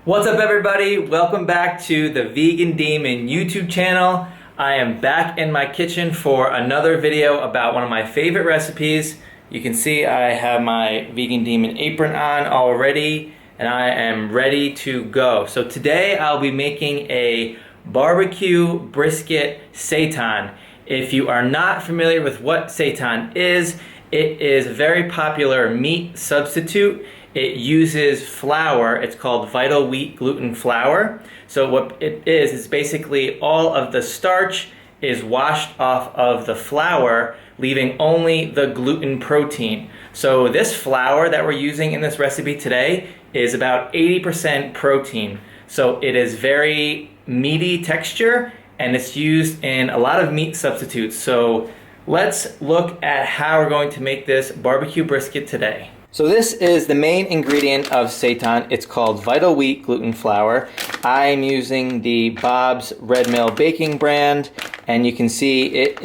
What's up, everybody? Welcome back to the Vegan Demon YouTube channel. I am back in my kitchen for another video about one of my favorite recipes. You can see I have my Vegan Demon apron on already and I am ready to go. So today I'll be making a barbecue brisket seitan. If you are not familiar with what seitan is, it is a very popular meat substitute. It uses flour. It's called vital wheat gluten flour. So what it is basically all of the starch is washed off of the flour, leaving only the gluten protein. So this flour that we're using in this recipe today is about 80% protein. So it is very meaty texture and it's used in a lot of meat substitutes. So let's look at how we're going to make this barbecue brisket today. So this is the main ingredient of seitan. It's called vital wheat gluten flour. I'm using the Bob's Red Mill baking brand, and you can see it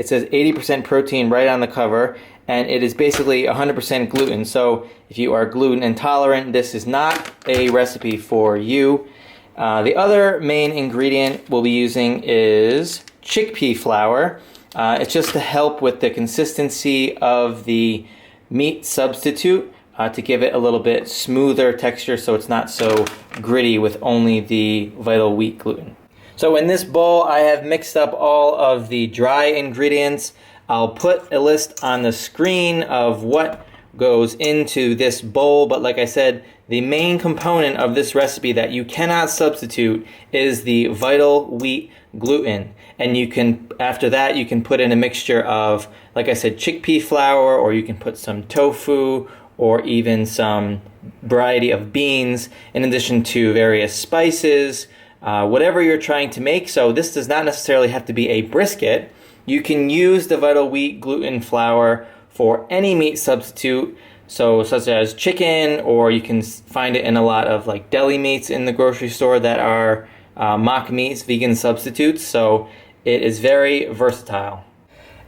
says 80% protein right on the cover, and it is basically 100% gluten. So if you are gluten intolerant, this is not a recipe for you. The other main ingredient we'll be using is chickpea flour. It's just to help with the consistency of the meat substitute, to give it a little bit smoother texture so it's not so gritty with only the vital wheat gluten. So in this bowl I have mixed up all of the dry ingredients. I'll put a list on the screen of what goes into this bowl, but like I said, the main component of this recipe that you cannot substitute is the vital wheat gluten. And you can, after that, you can put in a mixture of, like I said, chickpea flour, or you can put some tofu, or even some variety of beans, in addition to various spices, whatever you're trying to make. So this does not necessarily have to be a brisket. You can use the vital wheat gluten flour for any meat substitute, so such as chicken, or you can find it in a lot of like deli meats in the grocery store that are mock meats, vegan substitutes. So it is very versatile.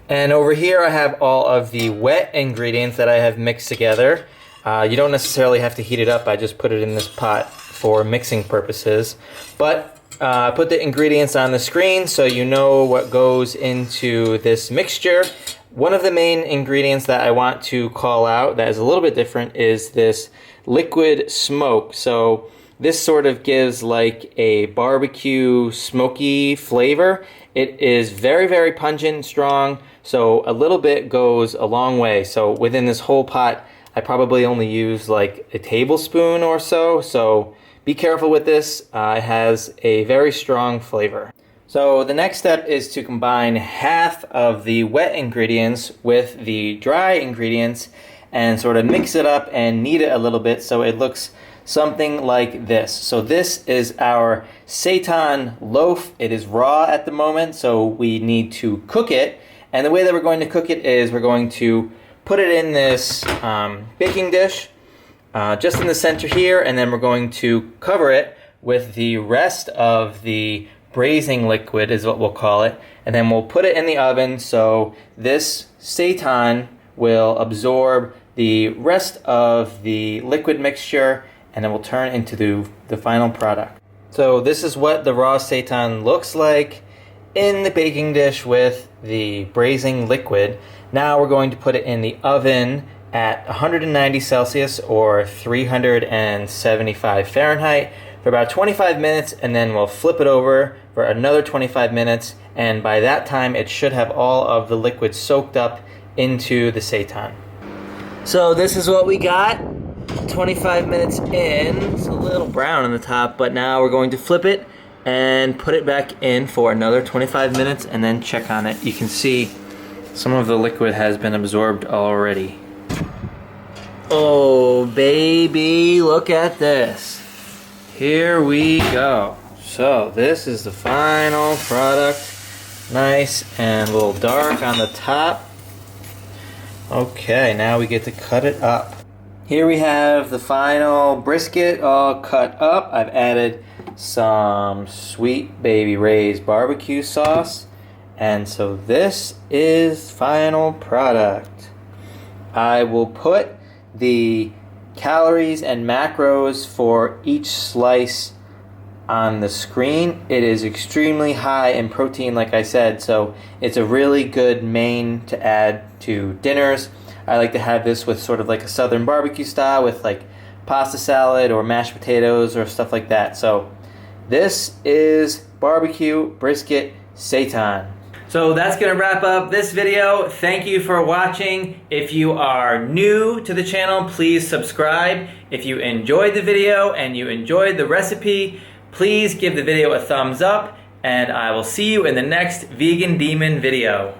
And over here I have all of the wet ingredients that I have mixed together. You don't necessarily have to heat it up. I just put it in this pot for mixing purposes. But I put the ingredients on the screen so you know what goes into this mixture. One of the main ingredients that I want to call out that is a little bit different is this liquid smoke. So this sort of gives like a barbecue smoky flavor. It is very, very pungent and strong, so a little bit goes a long way. So within this whole pot, I probably only use like a tablespoon or so. So be careful with this. It has a very strong flavor. So the next step is to combine half of the wet ingredients with the dry ingredients and sort of mix it up and knead it a little bit so it looks something like this. So this is our seitan loaf. It is raw at the moment, so we need to cook it. And the way that we're going to cook it is we're going to put it in this baking dish, just in the center here, and then we're going to cover it with the rest of the braising liquid, is what we'll call it. And then we'll put it in the oven so this seitan will absorb the rest of the liquid mixture, and it will turn into the final product. So this is what the raw seitan looks like in the baking dish with the braising liquid. Now we're going to put it in the oven at 190 Celsius or 375 Fahrenheit for about 25 minutes, and then we'll flip it over for another 25 minutes, and by that time it should have all of the liquid soaked up into the seitan. So this is what we got. 25 minutes in, it's a little brown on the top, but now we're going to flip it and put it back in for another 25 minutes and then check on it. You can see some of the liquid has been absorbed already. Oh baby, look at this. Here we go. So this is the final product. Nice and a little dark on the top. Okay, now we get to cut it up. Here we have the final brisket all cut up. I've added some Sweet Baby Ray's barbecue sauce. And so this is final product. I will put the calories and macros for each slice on the screen. It is extremely high in protein, like I said, so it's a really good main to add to dinners. I like to have this with sort of like a southern barbecue style with like pasta salad or mashed potatoes or stuff like that. So this is BBQ Brisket Seitan. So that's going to wrap up this video. Thank you for watching. If you are new to the channel, please subscribe. If you enjoyed the video and you enjoyed the recipe, please give the video a thumbs up, and I will see you in the next Vegan Demon video.